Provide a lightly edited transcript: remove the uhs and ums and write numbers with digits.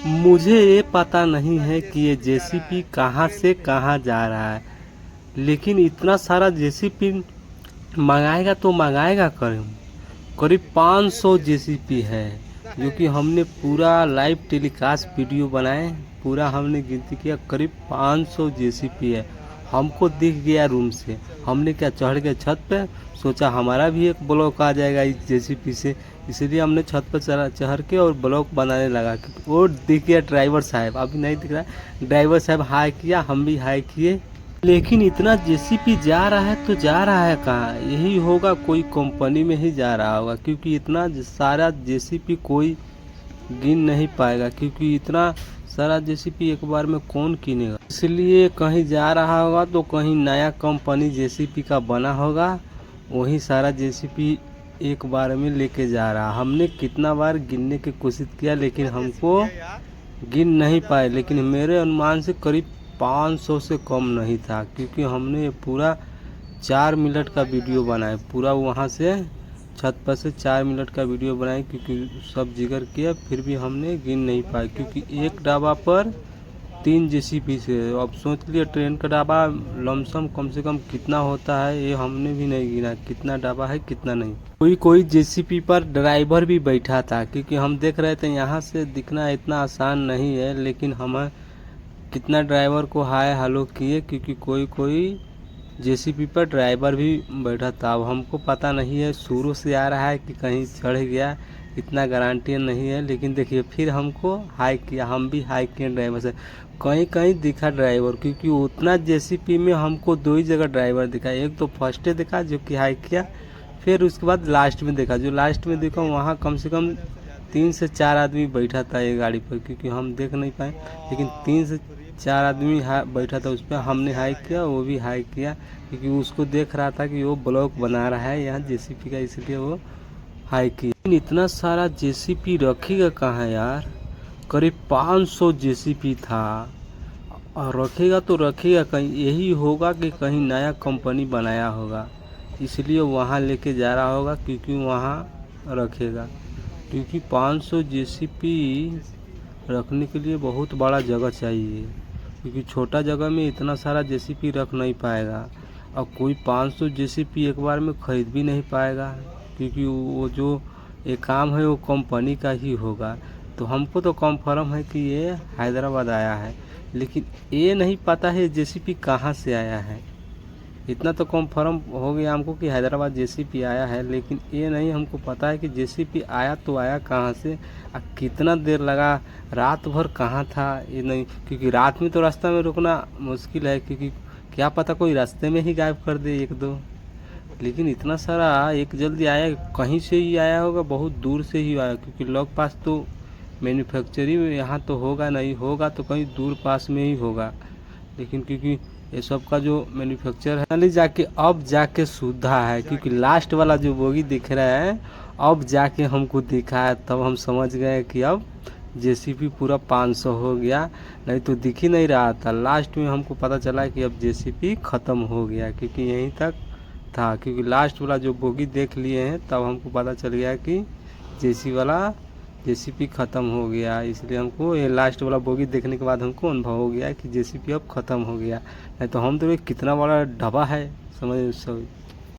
मुझे ये पता नहीं है कि ये जेसीपी कहाँ से कहाँ जा रहा है, लेकिन इतना सारा जेसीपी मंगाएगा तो मंगाएगा करीब 500 जेसीपी है, जो कि हमने पूरा लाइव टेलीकास्ट वीडियो बनाए। पूरा हमने गिनती किया, करीब 500 जेसीपी है। हमको दिख गया रूम से, हमने क्या चढ़ गए छत पे, सोचा हमारा भी एक ब्लॉक आ जाएगा इस जेसीपी से, इसलिए हमने छत पर चढ़ के और ब्लॉक बनाने लगा। वो दिख गया ड्राइवर साहब, अभी नहीं दिख रहा। ड्राइवर साहब हाई किया, हम भी हाई किए, लेकिन इतना जेसीपी जा रहा है तो जा रहा है कहाँ? यही होगा, कोई कंपनी में ही जा रहा होगा, क्योंकि इतना सारा जेसीपी कोई गिन नहीं पाएगा, क्योंकि इतना सारा जेसीपी एक बार में कौन किनेगा। इसलिए कहीं जा रहा होगा तो कहीं नया कंपनी जेसीपी का बना होगा, वही सारा जेसीपी एक बार में लेके जा रहा। हमने कितना बार गिनने की कोशिश किया, लेकिन हमको गिन नहीं पाए, लेकिन मेरे अनुमान से करीब 500 से कम नहीं था, क्योंकि हमने पूरा 4 मिनट का वीडियो बनाया। पूरा वहाँ से छत पर से 4 मिनट का वीडियो बनाए, क्योंकि सब जिक्र किया, फिर भी हमने गिन नहीं पाए, क्योंकि एक ढाबा पर 3 जेसीपी से। अब सोच लिए ट्रेन का ढाबा लमसम कम से कम कितना होता है, ये हमने भी नहीं गिना कितना ढाबा है कितना नहीं। कोई कोई जेसीपी पर ड्राइवर भी बैठा था, क्योंकि हम देख रहे थे यहाँ से दिखना इतना आसान नहीं है, लेकिन हम कितना ड्राइवर को हाय हेलो किए, क्योंकि कोई कोई जेसीपी पर ड्राइवर भी बैठा था। अब हमको पता नहीं है शुरू से आ रहा है कि कहीं चढ़ गया, इतना गारंटी नहीं है। लेकिन देखिए फिर हमको हाई किया, हम भी हाई किए ड्राइवर से। कहीं कहीं दिखा ड्राइवर, क्योंकि उतना जेसीपी में हमको 2 ही जगह ड्राइवर दिखा। एक तो फर्स्टे दिखा जो कि हाई किया, फिर उसके बाद लास्ट में देखा। जो लास्ट में देखा वहाँ कम से कम 3 से 4 आदमी बैठा था ये गाड़ी पर, क्योंकि हम देख नहीं पाए, लेकिन 3 से 4 आदमी बैठा था उस पर। हमने हाई किया, वो भी हाई किया, क्योंकि उसको देख रहा था कि वो ब्लॉक बना रहा है यहाँ जेसीपी का, इसलिए वो हाई किया। लेकिन इतना सारा जेसीपी रखेगा कहाँ यार? करीब 500 जेसीपी था, और रखेगा तो रखेगा कहीं, यही होगा कि कहीं नया कंपनी बनाया होगा, इसलिए वहाँ लेके जा रहा होगा, क्योंकि वहाँ रखेगा। क्योंकि 500 जेसीपी रखने के लिए बहुत बड़ा जगह चाहिए, क्योंकि छोटा जगह में इतना सारा जेसीपी रख नहीं पाएगा। और कोई 500 जेसीपी एक बार में ख़रीद भी नहीं पाएगा, क्योंकि वो जो ये काम है वो कंपनी का ही होगा। तो हमको तो कंफर्म है कि ये हैदराबाद आया है, लेकिन ये नहीं पता है जेसीपी कहाँ से आया है। इतना तो कंफर्म हो गया हमको कि हैदराबाद जेसीपी आया है, लेकिन ये नहीं हमको पता है कि जेसीपी आया तो आया कहाँ से, कितना देर लगा, रात भर कहाँ था ये नहीं। क्योंकि रात में तो रास्ता में रुकना मुश्किल है, क्योंकि क्या पता कोई रास्ते में ही गायब कर दे एक दो। लेकिन इतना सारा एक जल्दी आया, कहीं से ही आया होगा, बहुत दूर से ही आया, क्योंकि लोग पास तो मैन्युफैक्चरिंग यहाँ तो होगा नहीं, होगा तो कहीं दूर पास में ही होगा। लेकिन क्योंकि ये सब का जो मैन्युफैक्चर है नहीं, जाके अब जाके सुधा है, क्योंकि लास्ट वाला जो बोगी दिख रहा है अब जाके हमको दिखा है, तब हम समझ गए कि अब जेसीपी पूरा 500 हो गया। नहीं तो दिख ही नहीं रहा था, लास्ट में हमको पता चला कि अब जेसीपी ख़त्म हो गया, क्योंकि यहीं तक था। क्योंकि लास्ट वाला जो बोगी देख लिए हैं, तब हमको पता चल गया कि जेसीपी ख़त्म हो गया। इसलिए हमको ये लास्ट वाला बोगी देखने के बाद हमको अनुभव हो गया कि जेसीपी अब ख़त्म हो गया। नहीं तो हम तो कितना बड़ा ढाबा है समझ सब।